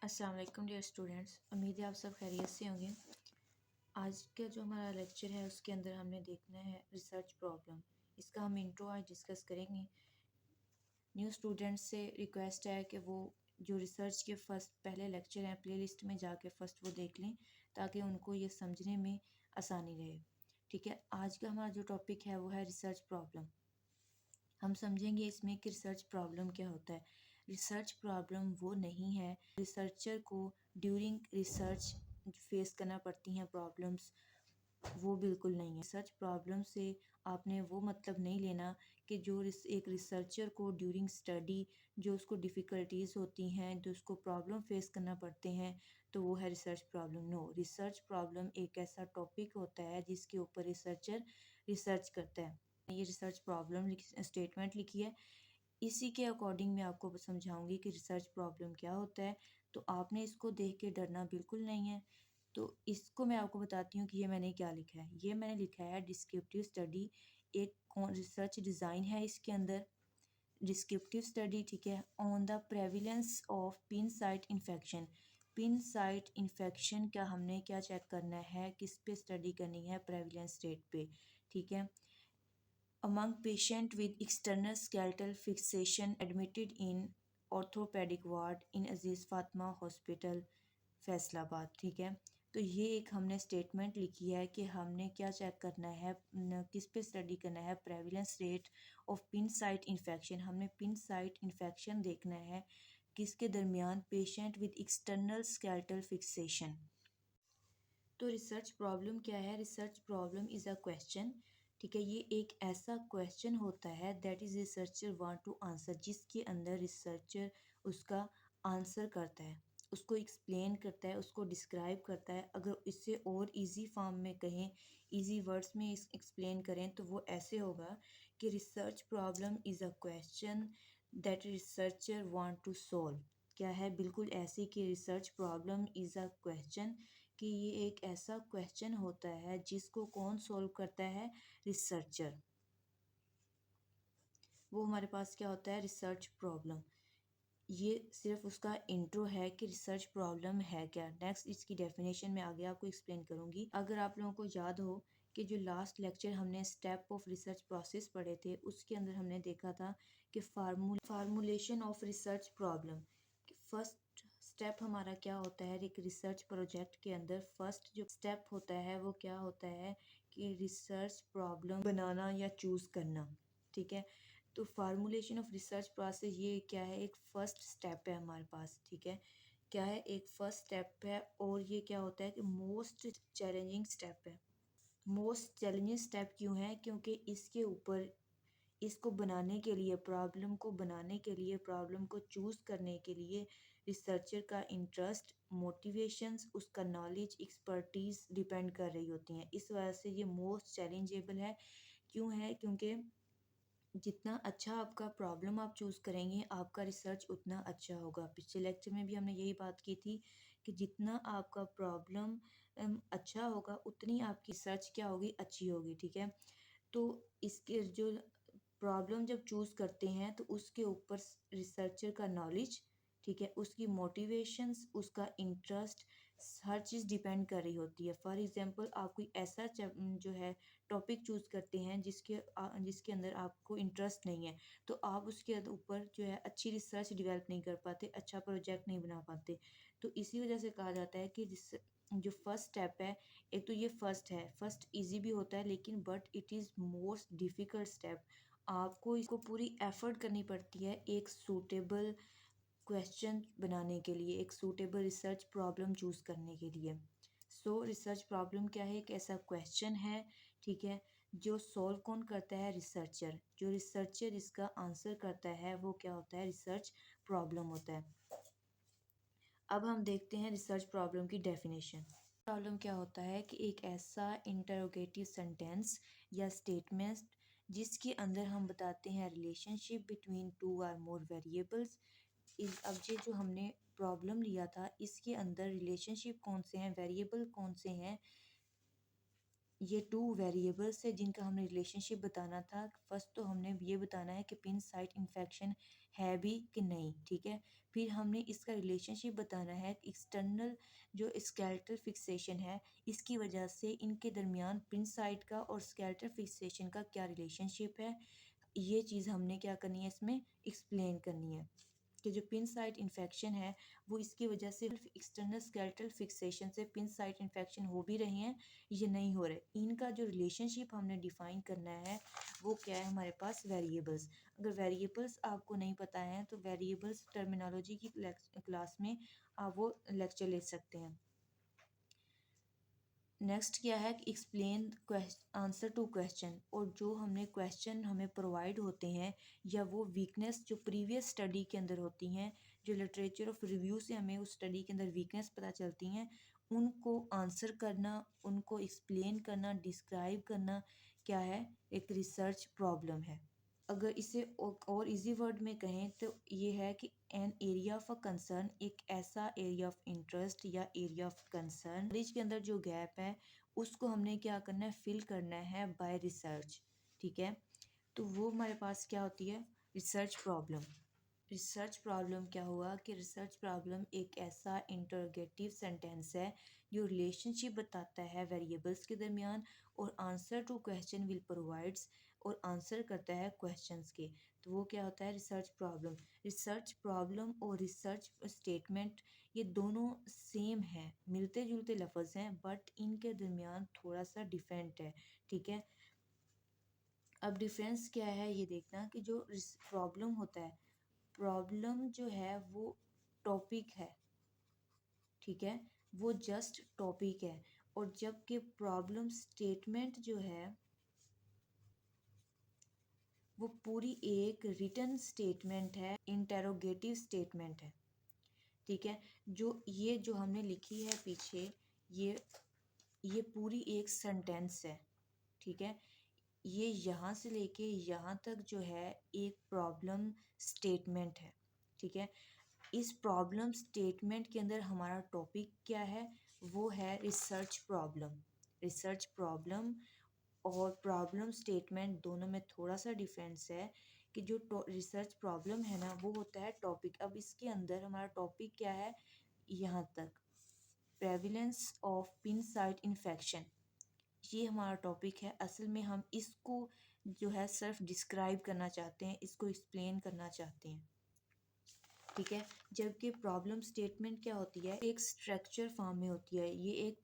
अस्सलाम वालेकुम dear students, उम्मीद है आप सब खैरियत से होंगे। आज का जो हमारा लेक्चर है उसके अंदर हमने देखना है रिसर्च प्रॉब्लम। इसका हम इंट्रो आज डिस्कस करेंगे। न्यू स्टूडेंट्स से रिक्वेस्ट है कि वो जो रिसर्च के फर्स्ट पहले लेक्चर हैं प्लेलिस्ट में जाके फ़र्स्ट वो देख लें ताकि उनको ये समझने में आसानी रहे। ठीक है, आज का हमारा जो टॉपिक है वो है रिसर्च प्रॉब्लम। हम समझेंगे इसमें कि रिसर्च प्रॉब्लम क्या होता है। रिसर्च प्रॉब्लम वो नहीं है रिसर्चर को ड्यूरिंग रिसर्च फेस करना पड़ती हैं प्रॉब्लम्स, वो बिल्कुल नहीं है। रिसर्च प्रॉब्लम से आपने वो मतलब नहीं लेना कि जो एक रिसर्चर को ड्यूरिंग स्टडी जो उसको डिफ़िकल्टीज़ होती हैं, जो उसको प्रॉब्लम फेस करना पड़ते हैं, तो वो है research problem. No, research problem एक ऐसा टॉपिक होता है जिसके ऊपर रिसर्चर रिसर्च करता है। ये रिसर्च प्रॉब्लम स्टेटमेंट लिखी है, इसी के अकॉर्डिंग मैं आपको समझाऊंगी कि रिसर्च प्रॉब्लम क्या होता है। तो आपने इसको देख के डरना बिल्कुल नहीं है। तो इसको मैं आपको बताती हूँ कि ये मैंने क्या लिखा है। ये मैंने लिखा है डिस्क्रिप्टिव स्टडी, एक रिसर्च डिज़ाइन है इसके अंदर। डिस्क्रिप्टिव स्टडी, ठीक है, on the prevalence of pin site infection. Pin site infection का हमने क्या चेक करना है, किस पे स्टडी करनी है, प्रेविलेंस रेट पे। ठीक है, among patient with external skeletal fixation admitted in orthopedic ward in Aziz Fatima hospital Faisalabad. ठीक है, तो ये एक हमने स्टेटमेंट लिखी है कि हमने क्या चेक करना है, किस पे स्टडी करना है, prevalence rate of pin site infection. हमने पिन साइट इन्फेक्शन देखना है किसके दरमियान, patient with external skeletal fixation. तो रिसर्च प्रॉब्लम क्या है? Research problem is a question, ठीक है, ये एक ऐसा क्वेश्चन होता है that is researcher want to answer, जिसके अंदर रिसर्चर उसका आंसर करता है, उसको एक्सप्लेन करता है, उसको डिस्क्राइब करता है। अगर इससे और इजी फॉर्म में कहें, इजी वर्ड्स में एक्सप्लेन करें तो वो ऐसे होगा कि research problem is a question that researcher want to solve. क्या है? बिल्कुल ऐसे कि research problem is a question, कि ये एक ऐसा क्वेश्चन होता है जिसको कौन सॉल्व करता है? रिसर्चर। वो हमारे पास क्या होता है? Research problem. ये सिर्फ उसका इंट्रो है कि रिसर्च प्रॉब्लम है क्या। नेक्स्ट इसकी डेफिनेशन में आगे आपको एक्सप्लेन करूँगी। अगर आप लोगों को याद हो कि जो लास्ट लेक्चर हमने स्टेप ऑफ रिसर्च प्रोसेस पढ़े थे, उसके अंदर हमने देखा था कि formulation of research problem. First step हमारा क्या होता है एक रिसर्च प्रोजेक्ट के अंदर? फर्स्ट जो स्टेप होता है वो क्या होता है कि रिसर्च प्रॉब्लम बनाना या चूज़ करना। ठीक है, तो फार्मूलेशन ऑफ रिसर्च प्रोसेस ये क्या है? एक फ़र्स्ट स्टेप है हमारे पास। ठीक है, क्या है? एक फ़र्स्ट स्टेप है, और ये क्या होता है कि मोस्ट चैलेंजिंग स्टेप है। मोस्ट चैलेंजिंग स्टेप क्यों है? क्योंकि इसके ऊपर, इसको बनाने के लिए, प्रॉब्लम को बनाने के लिए, प्रॉब्लम को चूज़ करने के लिए रिसर्चर का इंटरेस्ट, मोटिवेशंस, उसका नॉलेज, एक्सपर्टीज़ डिपेंड कर रही होती हैं। इस वजह से ये मोस्ट चैलेंजेबल है। क्यों है? क्योंकि जितना अच्छा आपका प्रॉब्लम आप चूज़ करेंगे, आपका रिसर्च उतना अच्छा होगा। पिछले लेक्चर में भी हमने यही बात की थी कि जितना आपका प्रॉब्लम अच्छा होगा, उतनी आपकी रिसर्च क्या होगी? अच्छी होगी। ठीक है, तो इसके जो प्रॉब्लम जब चूज़ करते हैं तो उसके ऊपर रिसर्चर का नॉलेज, ठीक है, उसकी मोटिवेशंस, उसका इंटरेस्ट, हर चीज़ डिपेंड कर रही होती है। फॉर एग्जांपल, आप कोई ऐसा जो है टॉपिक चूज़ करते हैं जिसके अंदर आपको इंटरेस्ट नहीं है, तो आप उसके ऊपर जो है अच्छी रिसर्च डेवलप नहीं कर पाते, अच्छा प्रोजेक्ट नहीं बना पाते। तो इसी वजह से कहा जाता है कि जो फर्स्ट स्टेप है, एक तो ये फर्स्ट है, फर्स्ट इजी भी होता है लेकिन but it is most difficult step. आपको इसको पूरी एफर्ट करनी पड़ती है एक सूटेबल क्वेश्चन बनाने के लिए, एक सूटेबल रिसर्च प्रॉब्लम चूज़ करने के लिए। सो रिसर्च प्रॉब्लम क्या है? एक ऐसा क्वेश्चन है, ठीक है, जो सॉल्व कौन करता है? रिसर्चर। जो रिसर्चर इसका आंसर करता है वो क्या होता है? रिसर्च प्रॉब्लम होता है। अब हम देखते हैं रिसर्च प्रॉब्लम की डेफिनेशन। प्रॉब्लम क्या होता है कि एक ऐसा इंटरोगेटिव सेंटेंस या स्टेटमेंट जिसके अंदर हम बताते हैं relationship between two or more variables. इस अब ये जो हमने प्रॉब्लम लिया था, इसके अंदर रिलेशनशिप कौन से हैं, वेरिएबल कौन से हैं, ये टू वेरिएबल्स है जिनका हमने रिलेशनशिप बताना था। फर्स्ट तो हमने ये बताना है कि पिन साइट इन्फेक्शन है भी कि नहीं, ठीक है। फिर हमने इसका रिलेशनशिप बताना है एक्सटर्नल जो स्केलेटल फिक्सेशन है, इसकी वजह से इनके दरमियान पिन साइट का और स्केलेटल फिक्सेशन का क्या रिलेशनशिप है, ये चीज़ हमने क्या करनी है इसमें एक्सप्लेन करनी है कि जो पिन साइट इन्फेक्शन है वो इसकी वजह से एक्सटर्नल स्केलेटल फिक्सेशन से पिन साइट इन्फेक्शन हो भी रहे हैं, ये नहीं हो रहे। इनका जो रिलेशनशिप हमने डिफाइन करना है वो क्या है हमारे पास वेरिएबल्स। अगर वेरिएबल्स आपको नहीं पता है तो वेरिएबल्स टर्मिनोलॉजी की क्लास में आप वो लेक्चर ले सकते हैं। नेक्स्ट क्या है कि एक्सप्लेन आंसर टू क्वेश्चन, और जो हमने क्वेश्चन हमें प्रोवाइड होते हैं या वो वीकनेस जो प्रीवियस स्टडी के अंदर होती हैं, जो लिटरेचर ऑफ रिव्यू से हमें उस स्टडी के अंदर वीकनेस पता चलती हैं, उनको आंसर करना, उनको एक्सप्लेन करना, डिस्क्राइब करना क्या है, एक रिसर्च प्रॉब्लम है। अगर इसे और इजी वर्ड में कहें तो ये है कि an area of a concern, एक ऐसा एरिया ऑफ इंटरेस्ट या एरिया ऑफ कंसर्न, नॉलेज के अंदर जो गैप है उसको हमने क्या करना है, फिल करना है बाय रिसर्च, ठीक है। तो वो हमारे पास क्या होती है, रिसर्च प्रॉब्लम। रिसर्च प्रॉब्लम क्या हुआ कि रिसर्च प्रॉब्लम एक ऐसा इंटरोगेटिव सेंटेंस है जो रिलेशनशिप बताता है वेरिएबल्स के दरमियान, और answer to question will provides, और आंसर करता है क्वेश्चंस के। तो वो क्या होता है, रिसर्च प्रॉब्लम। रिसर्च प्रॉब्लम और रिसर्च स्टेटमेंट ये दोनों सेम है, मिलते जुलते लफ्ज़ हैं, बट इनके दरमियान थोड़ा सा डिफरेंट है, ठीक है। अब डिफरेंस क्या है ये देखना कि जो प्रॉब्लम होता है, प्रॉब्लम जो है वो टॉपिक है, ठीक है, वो जस्ट टॉपिक है। और जबकि प्रॉब्लम स्टेटमेंट जो है वो पूरी एक रिटन स्टेटमेंट है, इंटेरोगेटिव स्टेटमेंट है, ठीक है। जो हमने लिखी है पीछे, ये पूरी एक सेंटेंस है, ठीक है। ये यहाँ से लेके यहाँ तक जो है एक प्रॉब्लम स्टेटमेंट है, ठीक है। इस प्रॉब्लम स्टेटमेंट के अंदर हमारा टॉपिक क्या है, वो है रिसर्च प्रॉब्लम। रिसर्च प्रॉब्लम और प्रॉब्लम स्टेटमेंट दोनों में थोड़ा सा डिफरेंस है कि जो रिसर्च प्रॉब्लम है ना वो होता है टॉपिक। अब इसके अंदर हमारा टॉपिक क्या है, यहाँ तक प्रेविलेंस ऑफ पिन साइट इन्फेक्शन, ये हमारा टॉपिक है। असल में हम इसको जो है सिर्फ डिस्क्राइब करना चाहते हैं, इसको एक्सप्लेन करना चाहते हैं, ठीक है। जबकि प्रॉब्लम स्टेटमेंट क्या होती है, एक स्ट्रक्चर फॉर्म में होती है। ये एक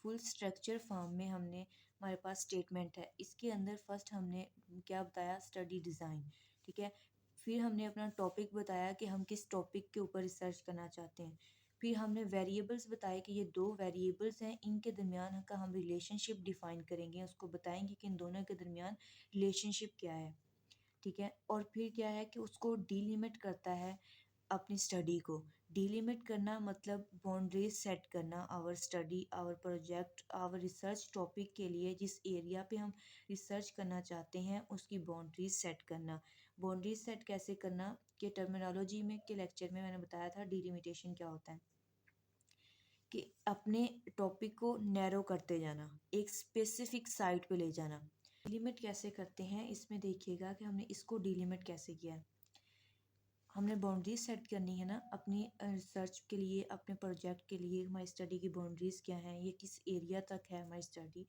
फुल स्ट्रक्चर फॉर्म में हमने हमारे पास स्टेटमेंट है। इसके अंदर फर्स्ट हमने क्या बताया, स्टडी डिज़ाइन, ठीक है। फिर हमने अपना टॉपिक बताया कि हम किस टॉपिक के ऊपर रिसर्च करना चाहते हैं। फिर हमने वेरिएबल्स बताए कि ये दो वेरिएबल्स हैं, इनके दरमियान का हम रिलेशनशिप डिफ़ाइन करेंगे, उसको बताएंगे कि इन दोनों के दरमियान रिलेशनशिप क्या है, ठीक है। और फिर क्या है कि उसको डीलिमिट करता है अपनी स्टडी को। डीलिमिट करना मतलब बाउंड्रीज सेट करना, our study, our project, our research topic के लिए जिस एरिया पे हम रिसर्च करना चाहते हैं उसकी बाउंड्रीज सेट करना। बाउंड्रीज सेट कैसे करना, कि टर्मिनोलॉजी में के लेक्चर में मैंने बताया था डिलिमिटेशन क्या होता है, कि अपने टॉपिक को नैरो करते जाना, एक स्पेसिफिक साइट पे ले जाना। डिलिमिट कैसे करते हैं इसमें देखिएगा कि हमने इसको डिलिमिट कैसे किया है। हमने बाउंड्रीज सेट करनी है ना अपनी रिसर्च के लिए, अपने प्रोजेक्ट के लिए, हमारी स्टडी की बाउंड्रीज क्या हैं, ये किस एरिया तक है हमारी स्टडी।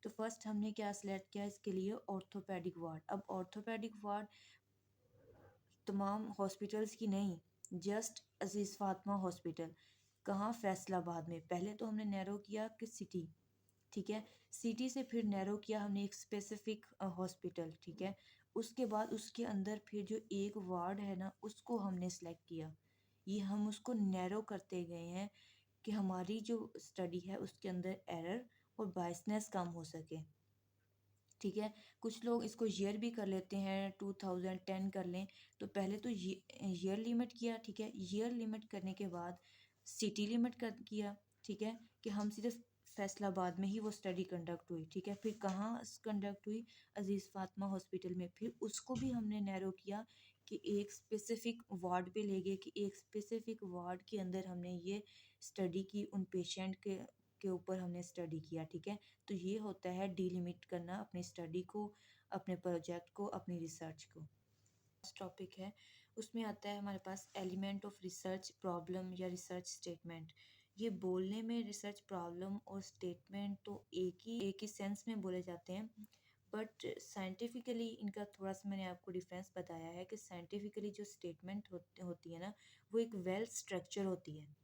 तो फर्स्ट हमने क्या सिलेक्ट किया इसके लिए, ऑर्थोपेडिक वार्ड। अब ऑर्थोपेडिक वार्ड तमाम हॉस्पिटल्स की नहीं, जस्ट अजीज़ फातिमा हॉस्पिटल, कहाँ, फैसलाबाद में। पहले तो हमने नैरो किया कि सिटी, ठीक है। सिटी से फिर नैरो किया हमने एक स्पेसिफिक हॉस्पिटल, ठीक है। उसके बाद उसके अंदर फिर जो एक वार्ड है ना उसको हमने सेलेक्ट किया। ये हम उसको नैरो करते गए हैं कि हमारी जो स्टडी है उसके अंदर एरर और बायसनेस कम हो सके, ठीक है। कुछ लोग इसको ईयर भी कर लेते हैं, 2010 कर लें। तो पहले तो ईयर लिमिट किया, ठीक है। ईयर लिमिट करने के बाद सिटी लिमिट कर किया, ठीक है, कि हम सिर्फ फैसलाबाद में ही वो स्टडी कंडक्ट हुई, ठीक है। फिर कहाँ कंडक्ट हुई, अजीज़ फातिमा हॉस्पिटल में। फिर उसको भी हमने नैरो किया कि एक स्पेसिफिक वार्ड पे ले गए, कि एक स्पेसिफिक वार्ड के अंदर हमने ये स्टडी की उन पेशेंट के के ऊपर हमने स्टडी किया, ठीक है। तो ये होता है डिलिमिट करना अपनी स्टडी को, अपने प्रोजेक्ट को, अपनी रिसर्च को। टॉपिक है उसमें आता है हमारे पास एलिमेंट ऑफ रिसर्च प्रॉब्लम या रिसर्च स्टेटमेंट। ये बोलने में रिसर्च प्रॉब्लम और स्टेटमेंट तो एक ही सेंस में बोले जाते हैं, बट साइंटिफिकली इनका थोड़ा सा मैंने आपको डिफरेंस बताया है कि साइंटिफिकली जो स्टेटमेंट होती है ना, वो एक वेल स्ट्रक्चर होती है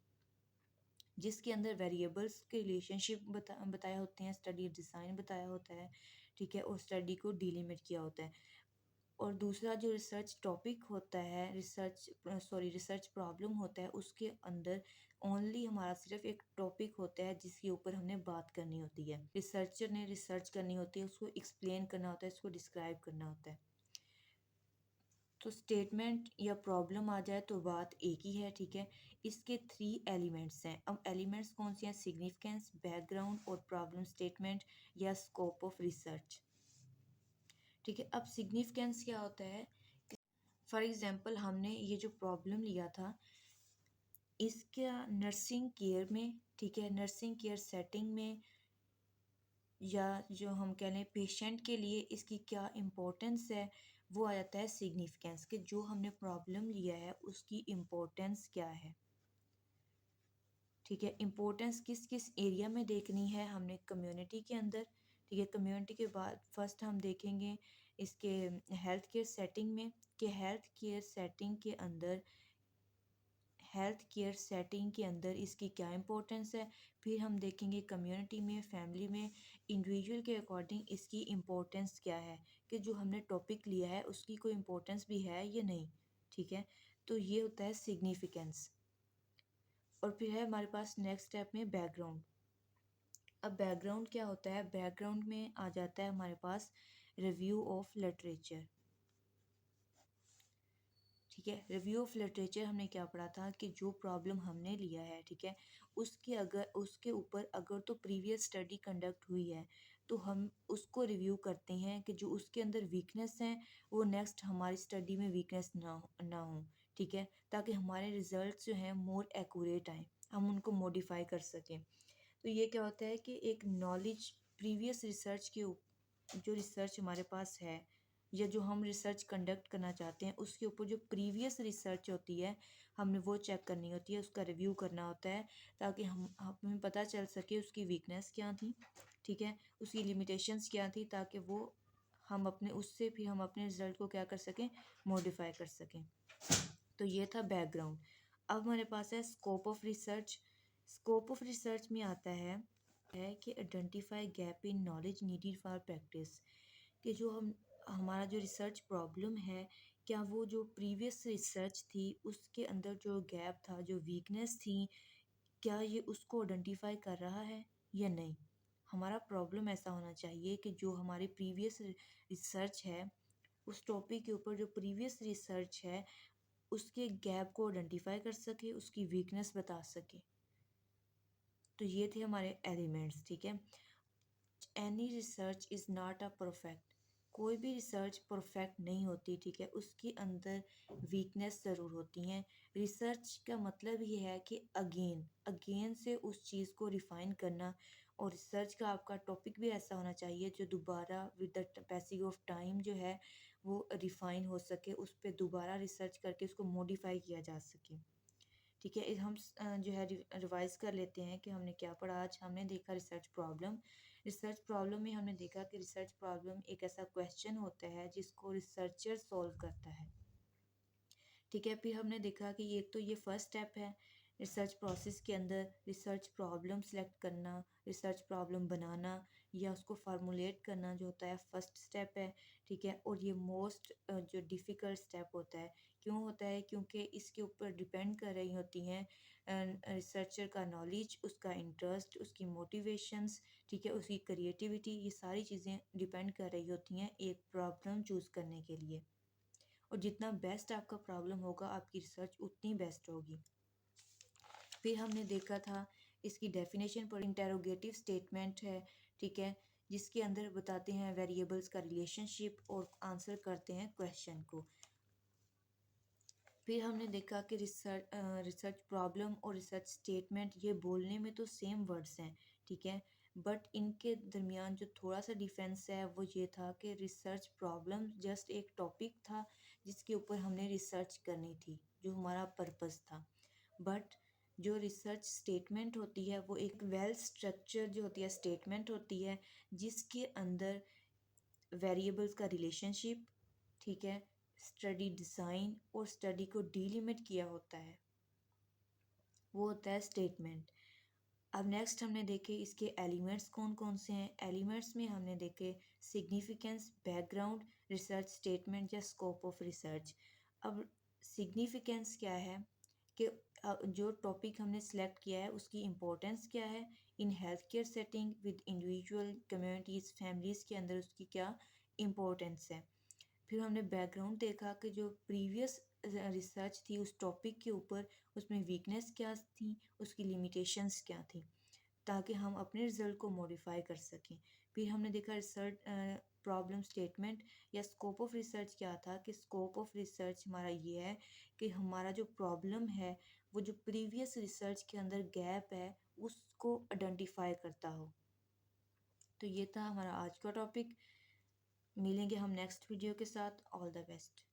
जिसके अंदर वेरिएबल्स के रिलेशनशिप बताया होते हैं, स्टडी डिज़ाइन बताया होता है, ठीक है, और स्टडी को डिलिमिट किया होता है। और दूसरा जो रिसर्च टॉपिक होता है, रिसर्च प्रॉब्लम होता है, उसके अंदर ओनली हमारा सिर्फ एक टॉपिक होता है जिसके ऊपर हमने बात करनी होती है। रिसर्चर ने रिसर्च करनी होती है, उसको एक्सप्लेन करना होता है, उसको डिस्क्राइब करना होता है। तो स्टेटमेंट या प्रॉब्लम आ जाए तो बात एक ही है, ठीक है। इसके 3 एलिमेंट्स हैं। अब एलिमेंट्स कौन से हैं? सिग्निफिकेंस, बैकग्राउंड और प्रॉब्लम स्टेटमेंट या स्कोप ऑफ रिसर्च, ठीक है। अब सिग्निफिकेंस क्या होता है? फॉर एग्जांपल हमने ये जो प्रॉब्लम लिया था इसका नर्सिंग केयर में, ठीक है, नर्सिंग केयर सेटिंग में, या जो हम कह लें पेशेंट के लिए इसकी क्या इम्पोर्टेंस है, वो आ जाता है सिग्निफिकेंस, कि जो हमने प्रॉब्लम लिया है उसकी इम्पोर्टेंस क्या है, ठीक है। इम्पोर्टेंस किस किस एरिया में देखनी है हमने? कम्युनिटी के अंदर, ठीक है। कम्युनिटी के बाद फर्स्ट हम देखेंगे इसके हेल्थ केयर सेटिंग में, कि हेल्थ केयर सेटिंग के अंदर इसकी क्या इम्पोर्टेंस है। फिर हम देखेंगे कम्युनिटी में, फैमिली में, इंडिविजुअल के अकॉर्डिंग इसकी इम्पोर्टेंस क्या है, कि जो हमने टॉपिक लिया है उसकी कोई इम्पोर्टेंस भी है या नहीं, ठीक है। तो ये होता है सिग्निफिकेंस। और फिर है हमारे पास नेक्स्ट स्टेप में बैकग्राउंड। अब बैकग्राउंड क्या होता है? बैकग्राउंड में आ जाता है हमारे पास रिव्यू ऑफ लिटरेचर, ठीक है। रिव्यू ऑफ लिटरेचर हमने क्या पढ़ा था कि जो प्रॉब्लम हमने लिया है, ठीक है, उसके ऊपर अगर तो प्रीवियस स्टडी कंडक्ट हुई है तो हम उसको रिव्यू करते हैं कि जो उसके अंदर वीकनेस हैं वो नेक्स्ट हमारी स्टडी में वीकनेस ना हो, ठीक है, ताकि हमारे रिजल्ट्स जो हैं मोर एक्यूरेट आएँ, हम उनको मॉडिफाई कर सकें। तो ये क्या होता है कि एक नॉलेज प्रीवियस रिसर्च जो रिसर्च हमारे पास है या जो हम रिसर्च कंडक्ट करना चाहते हैं उसके ऊपर जो प्रीवियस रिसर्च होती है हमने वो चेक करनी होती है, उसका रिव्यू करना होता है, ताकि हमें पता चल सके उसकी वीकनेस क्या थी, ठीक है, उसकी लिमिटेशंस क्या थी, ताकि वो हम अपने रिजल्ट को क्या कर सकें, मॉडिफाई कर सकें। तो ये था बैकग्राउंड। अब हमारे पास है scope of research. Scope of research में आता है कि identify gap in knowledge needed for practice, कि जो हमारा जो रिसर्च प्रॉब्लम है, क्या वो जो प्रीवियस रिसर्च थी उसके अंदर जो गैप था, जो वीकनेस थी, क्या ये उसको आइडेंटिफाई कर रहा है या नहीं। हमारा प्रॉब्लम ऐसा होना चाहिए कि जो हमारी प्रीवियस रिसर्च है उस टॉपिक के ऊपर जो प्रीवियस रिसर्च है उसके गैप को आइडेंटिफाई कर सके, उसकी वीकनेस बता सके। तो ये थे हमारे एलिमेंट्स, ठीक है। Any research is not a perfect, कोई भी रिसर्च परफेक्ट नहीं होती, ठीक है, उसके अंदर वीकनेस ज़रूर होती हैं। रिसर्च का मतलब ये है कि अगेन से उस चीज़ को रिफ़ाइन करना, और रिसर्च का आपका टॉपिक भी ऐसा होना चाहिए जो दोबारा with the passing of time जो है वो रिफ़ाइन हो सके, उस पर दोबारा रिसर्च करके उसको मॉडिफाई किया जा सके, ठीक है। हम जो है रिवाइज कर लेते हैं कि हमने क्या पढ़ा आज। हमने देखा रिसर्च प्रॉब्लम में हमने देखा कि रिसर्च प्रॉब्लम एक ऐसा क्वेश्चन होता है जिसको रिसर्चर सॉल्व करता है, ठीक है। फिर हमने देखा कि ये फर्स्ट स्टेप है रिसर्च प्रोसेस के अंदर, रिसर्च प्रॉब्लम सेलेक्ट करना, रिसर्च प्रॉब्लम बनाना या उसको फार्मूलेट करना जो होता है फर्स्ट स्टेप है, ठीक है। और ये मोस्ट जो डिफ़िकल्ट स्टेप होता है। क्यों होता है? क्योंकि इसके ऊपर डिपेंड कर रही होती हैं रिसर्चर का नॉलेज, उसका इंटरेस्ट, उसकी मोटिवेशंस, ठीक है, उसकी क्रिएटिविटी, ये सारी चीज़ें डिपेंड कर रही होती हैं एक प्रॉब्लम चूज़ करने के लिए। और जितना बेस्ट आपका प्रॉब्लम होगा आपकी रिसर्च उतनी बेस्ट होगी। फिर हमने देखा था इसकी डेफिनेशन पर इंटेरोगेटिव स्टेटमेंट है, ठीक है, जिसके अंदर बताते हैं वेरिएबल्स का रिलेशनशिप और आंसर करते हैं क्वेश्चन को। फिर हमने देखा कि रिसर्च प्रॉब्लम और रिसर्च स्टेटमेंट ये बोलने में तो सेम वर्ड्स हैं, ठीक है। बट इनके दरमियान जो थोड़ा सा डिफरेंस है वो ये था कि रिसर्च प्रॉब्लम जस्ट एक टॉपिक था जिसके ऊपर हमने रिसर्च करनी थी, जो हमारा पर्पस था। बट जो रिसर्च स्टेटमेंट होती है वो एक वेल स्ट्रक्चर जो होती है स्टेटमेंट होती है, जिसके अंदर वेरिएबल्स का रिलेशनशिप, ठीक है, स्टडी डिज़ाइन और स्टडी को डिलिमिट किया होता है, वो होता है स्टेटमेंट। अब नेक्स्ट हमने देखे इसके एलिमेंट्स कौन कौन से हैं। एलिमेंट्स में हमने देखे सिग्निफिकेंस, बैकग्राउंड, रिसर्च स्टेटमेंट या स्कोप ऑफ रिसर्च। अब सिग्निफिकेंस क्या है कि जो टॉपिक हमने सेलेक्ट किया है उसकी इम्पोर्टेंस क्या है in health care setting with individual communities families के अंदर, उसकी क्या इम्पोर्टेंस है। फिर हमने बैकग्राउंड देखा कि जो प्रीवियस रिसर्च थी उस टॉपिक के ऊपर, उसमें वीकनेस क्या थी, उसकी लिमिटेशंस क्या थी, ताकि हम अपने रिज़ल्ट को मॉडिफाई कर सकें। फिर हमने देखा रिसर्च प्रॉब्लम स्टेटमेंट या स्कोप ऑफ रिसर्च क्या था, कि स्कोप ऑफ रिसर्च हमारा ये है कि हमारा जो प्रॉब्लम है वो जो प्रीवियस रिसर्च के अंदर गैप है उसको आइडेंटिफाई करता हो। तो ये था हमारा आज का टॉपिक। मिलेंगे हम नेक्स्ट वीडियो के साथ। All the best.